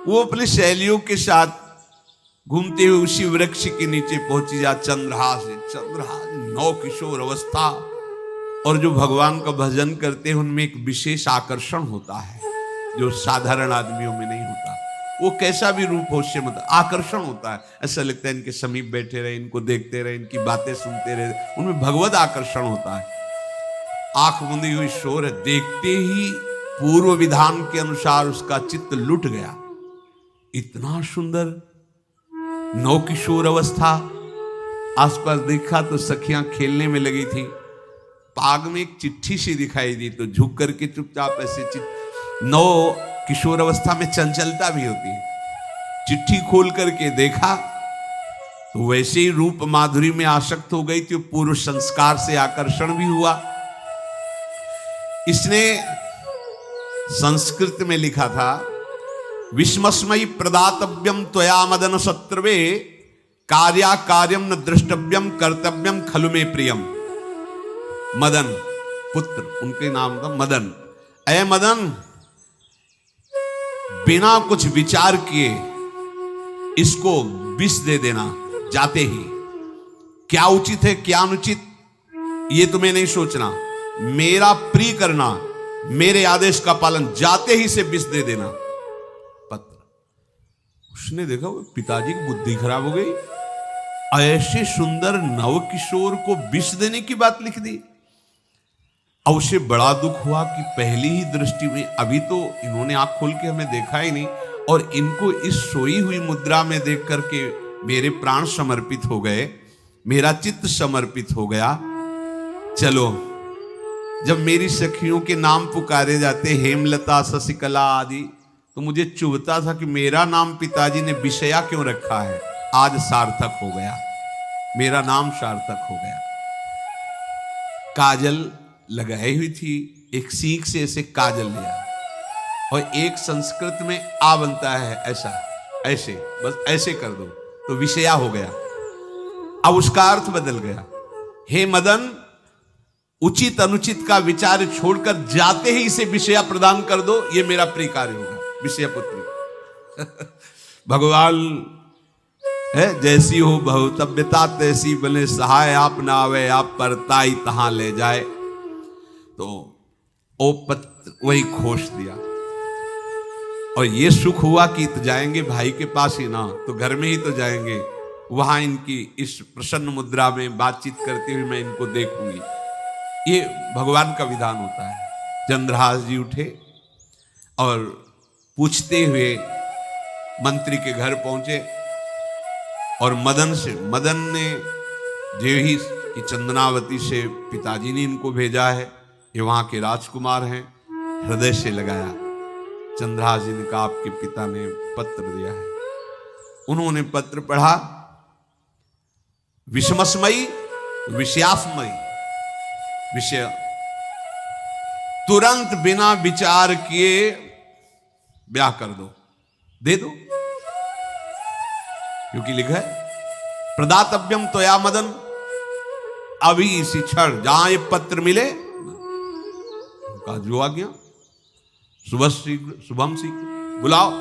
वो अपने सहेलियों के साथ घूमते हुए उसी वृक्ष के नीचे पहुंची। जा चंद्रहास नौ किशोर अवस्था, और जो भगवान का भजन करते हैं उनमें एक विशेष आकर्षण होता है जो साधारण आदमियों में नहीं होता। वो कैसा भी रूप हो उससे मतलब आकर्षण होता है, ऐसा लगता है इनके समीप बैठे रहे, इनको देखते रहे, इनकी बातें सुनते रहे, उनमें भगवत आकर्षण होता है। आंख मुंदी हुई शोर है, देखते ही पूर्व विधान के अनुसार उसका चित्त लुट गया। इतना सुंदर नौ किशोर अवस्था। आसपास देखा तो सखियां खेलने में लगी थी। पाग में एक चिट्ठी सी दिखाई दी तो झुक करके चुपचाप ऐसे नौ किशोर अवस्था में चंचलता भी होती है, चिट्ठी खोल करके देखा तो वैसे ही रूप माधुरी में आसक्त हो गई थी। पूर्व संस्कार से आकर्षण भी हुआ। इसने संस्कृत में लिखा था विस्मस्मयी प्रदातव्यम त्वया मदन शत्रुवे, कार्या कार्यम न दृष्टव्यम कर्तव्यम खलु में प्रियम। मदन पुत्र, उनके नाम था मदन। ऐ मदन, बिना कुछ विचार किए इसको विष दे देना जाते ही। क्या उचित है क्या अनुचित ये तुम्हें नहीं सोचना, मेरा प्रिय करना, मेरे आदेश का पालन, जाते ही से विष दे देना। पत्र, उसने देखा वो पिताजी की बुद्धि खराब हो गई, ऐसे सुंदर नव किशोर को विष देने की बात लिख दी। अब उसे बड़ा दुख हुआ कि पहली ही दृष्टि में, अभी तो इन्होंने आंख खोल के हमें देखा ही नहीं, और इनको इस सोई हुई मुद्रा में देख करके मेरे प्राण समर्पित हो गए, मेरा चित्त समर्पित हो गया। चलो, जब मेरी सखियों के नाम पुकारे जाते, हेमलता शशिकला आदि, तो मुझे चुभता था कि मेरा नाम पिताजी ने विषया क्यों रखा है। आज सार्थक हो गया, मेरा नाम सार्थक हो गया। काजल लगाई हुई थी, एक सीख से ऐसे काजल लिया, और एक संस्कृत में आ बनता है ऐसा, ऐसे, बस ऐसे कर दो तो विषया हो गया। अब उसका अर्थ बदल गया। हे मदन, उचित अनुचित का विचार छोड़कर जाते ही इसे विषया प्रदान कर दो, ये मेरा प्रिय कार्य होगा। विषय पुत्री भगवान है, जैसी हो बहुतव्यता तैसी बने सहाय, आप ना आवे आप परताई तहां ले जाए। तो ओ पत्र वही खोश दिया, और ये सुख हुआ कि तो जाएंगे भाई के पास ही ना, तो घर में ही तो जाएंगे, वहां इनकी इस प्रसन्न मुद्रा में बातचीत करते हुए मैं इनको देखूंगी। ये भगवान का विधान होता है। चंद्रहास जी उठे और पूछते हुए मंत्री के घर पहुंचे, और मदन ने जो ही कि चंदनावती से पिताजी ने इनको भेजा है, ये वहां के राजकुमार हैं, हृदय से लगाया। चंद्रहास जी ने कहा आपके पिता ने पत्र दिया है। उन्होंने पत्र पढ़ा, विषमस्मयी विषयास्मयी, विषय तुरंत बिना विचार किए ब्याह कर दो, दे दो, क्योंकि लिखा है प्रदातव्यम त्वया मदन, अभी इसी क्षण जहां ये पत्र मिले, कहा जो आ गया, सुबह शीघ्र शुभम शीघ्र, बुलाओ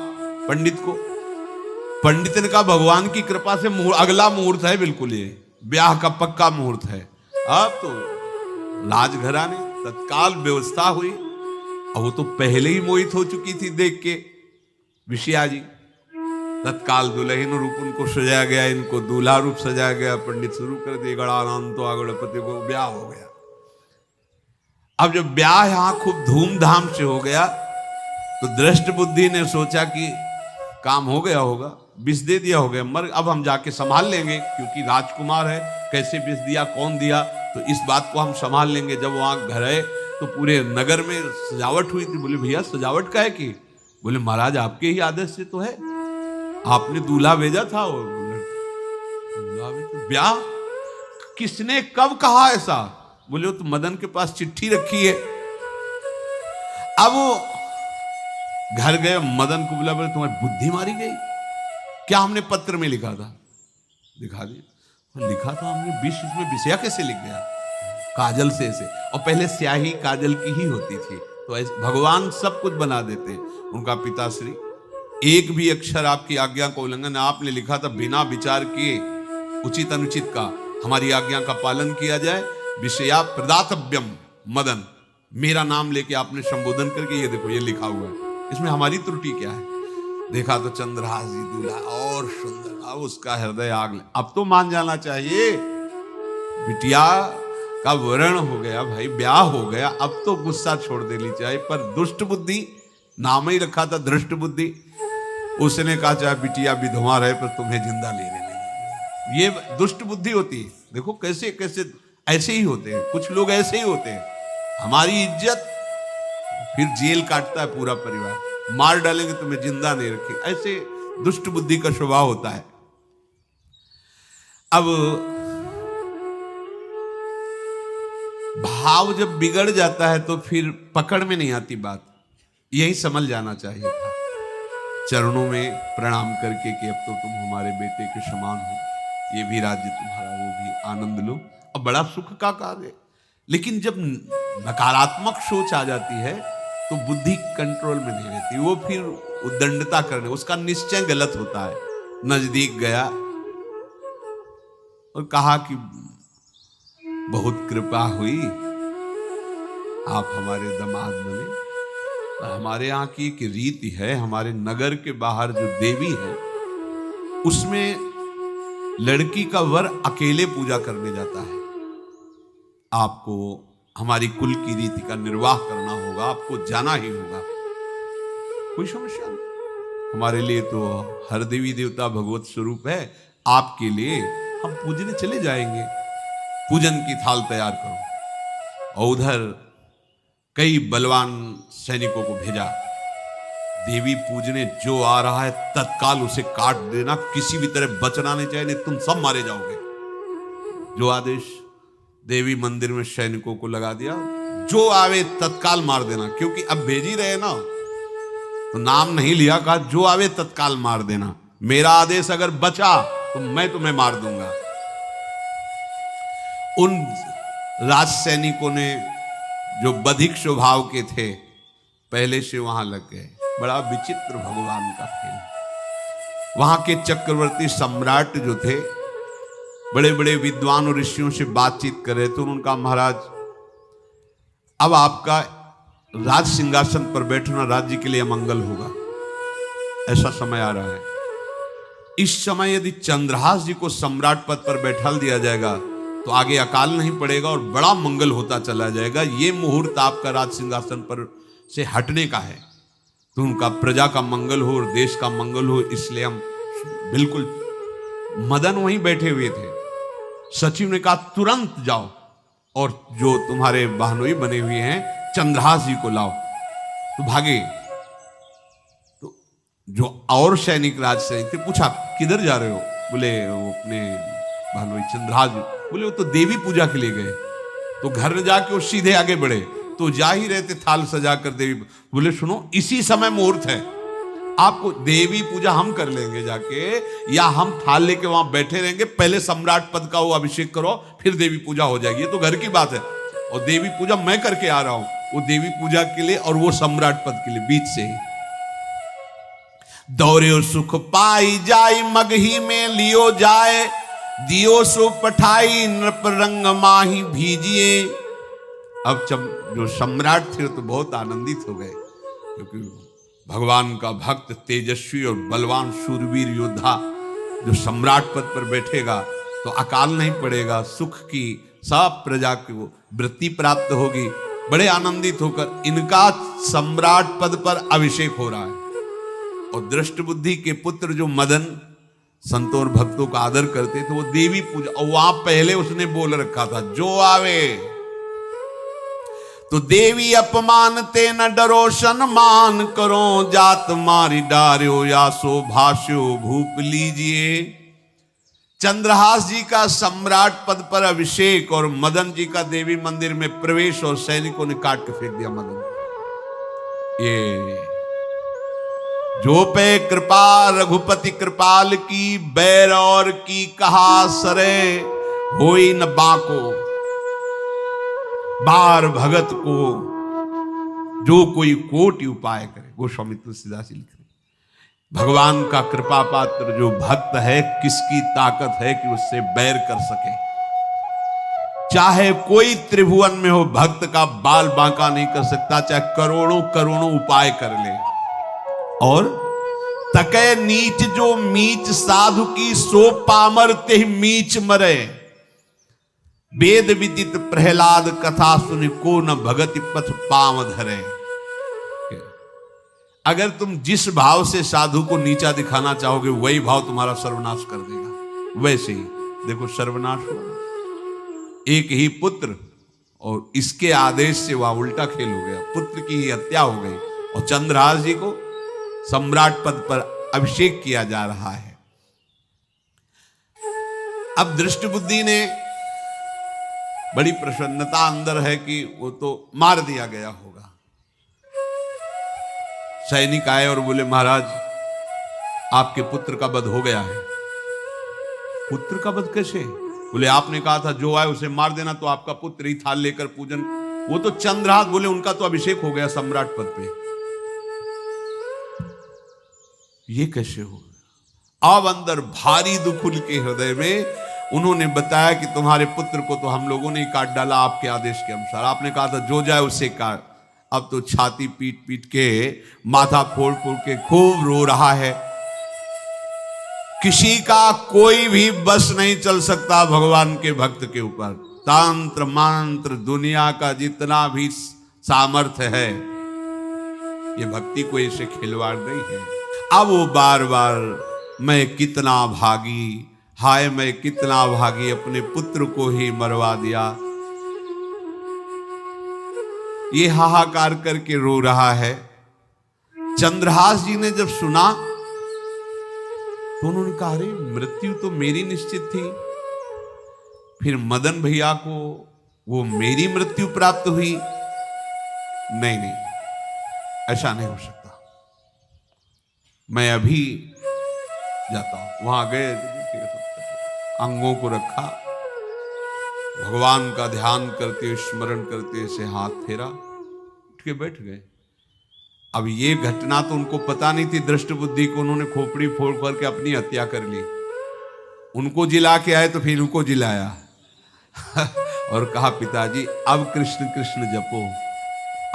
पंडित को। पंडित ने कहा भगवान की कृपा से अगला मुहूर्त है, बिल्कुल ये ब्याह का पक्का मुहूर्त है। अब तो राजघराने तत्काल व्यवस्था हुई, और वो तो पहले ही मोहित हो चुकी थी देख के विषया जी। तत्काल दुल्हन रूप उनको सजाया गया, इनको दूल्हा रूप सजाया गया, पंडित शुरू कर दिए, गणानंद तो गणपति को ब्याह हो गया। अब जब ब्याह यहां खूब धूमधाम से हो गया, तो दृष्ट बुद्धि ने सोचा कि काम हो गया होगा, विष दे दिया हो गया, मर अब हम जाके संभाल लेंगे, क्योंकि राजकुमार है, कैसे विष दिया कौन दिया, तो इस बात को हम संभाल लेंगे। जब वहां घर है तो पूरे नगर में सजावट हुई थी। बोले भैया सजावट का है कि? बोले महाराज आपके ही आदेश से तो है, आपने दूल्हा भेजा था। और ब्याह किसने कब कहा ऐसा? बोले तो मदन के पास चिट्ठी रखी है। अब वो घर गए, मदन को बोला, बोले तुम्हारी बुद्धि मारी गई क्या? हमने पत्र में लिखा था। दिखा दिया, लिखा था हमने, विष इसमें विषया कैसे लिख गया? काजल से ऐसे, और पहले स्याही काजल की ही होती थी, तो ऐसे भगवान सब कुछ बना देते हैं। उनका पिताश्री एक भी अक्षर आपकी आज्ञा का उल्लंघन, आपने लिखा था बिना विचार किए उचित अनुचित का हमारी आज्ञा का पालन किया जाए। विषया प्रदातव्यम मदन, मेरा नाम लेके आपने संबोधन करके ये देखो ये लिखा हुआ है, इसमें हमारी त्रुटि क्या है? देखा तो चंद्रहास जी दूल्हा और सुंदर, अब उसका हृदय आग ले। अब तो मान जाना चाहिए, बिटिया का वर्ण हो गया भाई, ब्याह हो गया, अब तो गुस्सा छोड़ देनी चाहिए। पर दुष्ट बुद्धि, नाम ही रखा था दृष्ट बुद्धि, उसने कहा चाहे बिटिया विधवा रहे पर तुम्हें जिंदा ले लेंगे। ये दुष्ट बुद्धि होती है। देखो कैसे कैसे ऐसे ही होते हैं, कुछ लोग ऐसे ही होते हैं, हमारी इज्जत, फिर जेल काटता है पूरा परिवार, मार डालेंगे तुम्हें जिंदा नहीं रखे, ऐसे दुष्ट बुद्धि का स्वभाव होता है। अब भाव जब बिगड़ जाता है तो फिर पकड़ में नहीं आती बात, यही समझ जाना चाहिए था। चरणों में प्रणाम करके कि अब तो तुम हमारे बेटे के समान हो, ये भी राज्य तुम्हारा, वो भी आनंद लो। अब बड़ा सुख का कार्य। लेकिन जब नकारात्मक सोच आ जाती है तो बुद्धि कंट्रोल में नहीं रहती, वो फिर उद्दंडता करने, उसका निश्चय गलत होता है। नजदीक गया और कहा कि बहुत कृपा हुई, आप हमारे दामाद बने। हमारे यहाँ की एक रीति है, हमारे नगर के बाहर जो देवी है उसमें लड़की का वर अकेले पूजा करने जाता है। आपको हमारी कुल की रीति का निर्वाह करना होगा, आपको जाना ही होगा। कोई समस्या नहीं, हमारे लिए तो हर देवी देवता भगवत स्वरूप है, आपके लिए हम पूजने चले जाएंगे। पूजन की थाल तैयार करो। और उधर कई बलवान सैनिकों को भेजा, देवी पूजने जो आ रहा है तत्काल उसे काट देना, किसी भी तरह बचना नहीं चाहिए, नहीं तुम सब मारे जाओगे। जो आदेश देवी मंदिर में सैनिकों को लगा दिया, जो आवे तत्काल मार देना, क्योंकि अब भेज ही रहे ना, तो नाम नहीं लिया, कहा जो आवे तत्काल मार देना, मेरा आदेश अगर बचा तो मैं तुम्हें मार दूंगा। उन राज सैनिकों ने जो बधिक स्वभाव के थे पहले से वहां लग गए। बड़ा विचित्र भगवान का खेल। वहां के चक्रवर्ती सम्राट जो थे बड़े बड़े विद्वान और ऋषियों से बातचीत कर रहे थे। उनका महाराज अब आपका राज सिंहासन पर बैठना राज्य के लिए अमंगल होगा, ऐसा समय आ रहा है। इस समय यदि चंद्रहास जी को सम्राट पद पर बैठा दिया जाएगा तो आगे अकाल नहीं पड़ेगा और बड़ा मंगल होता चला जाएगा। ये मुहूर्त आपका राज सिंहासन पर से हटने का है, तो उनका प्रजा का मंगल हो और देश का मंगल हो, इसलिए हम बिल्कुल। मदन वहीं बैठे हुए थे। सचिव ने कहा तुरंत जाओ और जो तुम्हारे बहनोई बने हुए हैं चंद्रहास जी को लाओ। तो भागे। तो जो और सैनिक राज सैनिक थे पूछा किधर जा रहे हो? बोले वो अपने बहनोई चंद्रहास जी। बोले वो तो देवी पूजा के लिए गए। तो घर न जाके वो सीधे आगे बढ़े, तो जा ही रहे थे थाल सजा कर देवी। बोले सुनो इसी समय मुहूर्त है, आपको देवी पूजा हम कर लेंगे जाके, या हम थाल लेके वहां बैठे रहेंगे, पहले सम्राट पद का वो अभिषेक करो फिर देवी पूजा हो जाएगी। ये तो घर की बात है, और देवी पूजा मैं करके आ रहा हूं, वो देवी पूजा के लिए और वो सम्राट पद के लिए बीच से ही। दौरे सुख पाई जाई मगही में लियो जाए, दियो सो पठाई नृप रंग माही भीजिए। अब जब जो सम्राट थे तो बहुत आनंदित हो गए, क्योंकि भगवान का भक्त तेजस्वी और बलवान शूरवीर योद्धा जो सम्राट पद पर बैठेगा तो अकाल नहीं पड़ेगा, सुख की सब प्रजा को वृत्ति प्राप्त होगी। बड़े आनंदित होकर इनका सम्राट पद पर अभिषेक हो रहा है। और दृष्ट बुद्धि के पुत्र जो मदन संतों और भक्तों का आदर करते थे, वो देवी पूजा, और वहां पहले उसने बोल रखा था जो आवे तो देवी अपमान ते न डरो सम्मान करो, जात मारी डार्यो या सो भाष्यो भूप लीजिए। चंद्रहास जी का सम्राट पद पर अभिषेक और मदन जी का देवी मंदिर में प्रवेश, और सैनिकों ने काट के फेंक दिया मदन। ये जो पे कृपा रघुपति कृपाल की, बैर और की कहा सरे होई न बाको। बार भगत को जो कोई कोटि उपाय करे, गोस्वामी तुलसीदास जी लिख रहे। भगवान का कृपा पात्र जो भक्त है, किसकी ताकत है कि उससे बैर कर सके? चाहे कोई त्रिभुवन में हो, भक्त का बाल बांका नहीं कर सकता, चाहे करोड़ों करोड़ों उपाय कर ले। और तके नीच जो मीच साधु की, सो पामर ते मीच मरे। वेद विदित प्रहलाद कथा सुनि, को न भगति पथ पाम धरे। अगर तुम जिस भाव से साधु को नीचा दिखाना चाहोगे वही भाव तुम्हारा सर्वनाश कर देगा। वैसे ही देखो सर्वनाश हुआ। एक ही पुत्र और इसके आदेश से वह उल्टा खेल हो गया, पुत्र की ही हत्या हो गई और चंद्रहास जी को सम्राट पद पर अभिषेक किया जा रहा है। अब दृष्ट बुद्धि ने बड़ी प्रसन्नता अंदर है कि वो तो मार दिया गया होगा। सैनिक आए और बोले महाराज आपके पुत्र का वध हो गया है। पुत्र का वध कैसे? बोले आपने कहा था जो आए उसे मार देना, तो आपका पुत्र ही थाल लेकर पूजन। वो तो चंद्रहास, बोले उनका तो अभिषेक हो गया सम्राट पद पे। ये कैसे हो? अब अंदर भारी दुख उनके हृदय में। उन्होंने बताया कि तुम्हारे पुत्र को तो हम लोगों ने ही काट डाला आपके आदेश के अनुसार। आपने कहा था जो जाए उसे काट। अब तो छाती पीट पीट के, माथा फोड़ फोड़ के खूब रो रहा है। किसी का कोई भी बस नहीं चल सकता भगवान के भक्त के ऊपर। तंत्र मंत्र दुनिया का जितना भी सामर्थ्य है, ये भक्ति कोई ऐसे खिलवाड़ नहीं है। अब वो बार बार मैं कितना भागी, हाय मैं कितना भागी, अपने पुत्र को ही मरवा दिया। ये हाहाकार करके रो रहा है। चंद्रहास जी ने जब सुना तो उन्होंने कहा अरे मृत्यु तो मेरी निश्चित थी, फिर मदन भैया को वो मेरी मृत्यु प्राप्त हुई। नहीं नहीं, ऐसा नहीं हो सकता। मैं अभी जाता हूं। वहां गए, अंगों को रखा, भगवान का ध्यान करते स्मरण करते से हाथ फेरा, उठ के बैठ गए। अब ये घटना तो उनको पता नहीं थी, दृष्ट बुद्धि को उन्होंने खोपड़ी फोड़ करके अपनी हत्या कर ली। उनको जिला के आए तो फिर उनको जिलाया और कहा पिताजी अब कृष्ण कृष्ण जपो।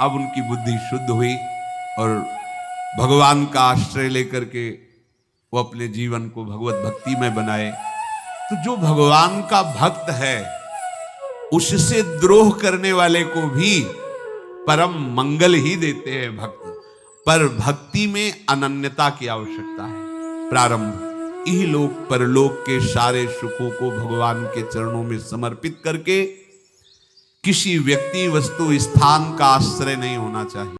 अब उनकी बुद्धि शुद्ध हुई और भगवान का आश्रय लेकर के वो अपने जीवन को भगवत भक्ति में बनाए। तो जो भगवान का भक्त है उससे द्रोह करने वाले को भी परम मंगल ही देते हैं भक्त। पर भक्ति में अनन्यता की आवश्यकता है। प्रारंभ इहलोक परलोक के सारे सुखों को भगवान के चरणों में समर्पित करके किसी व्यक्ति वस्तु स्थान का आश्रय नहीं होना चाहिए।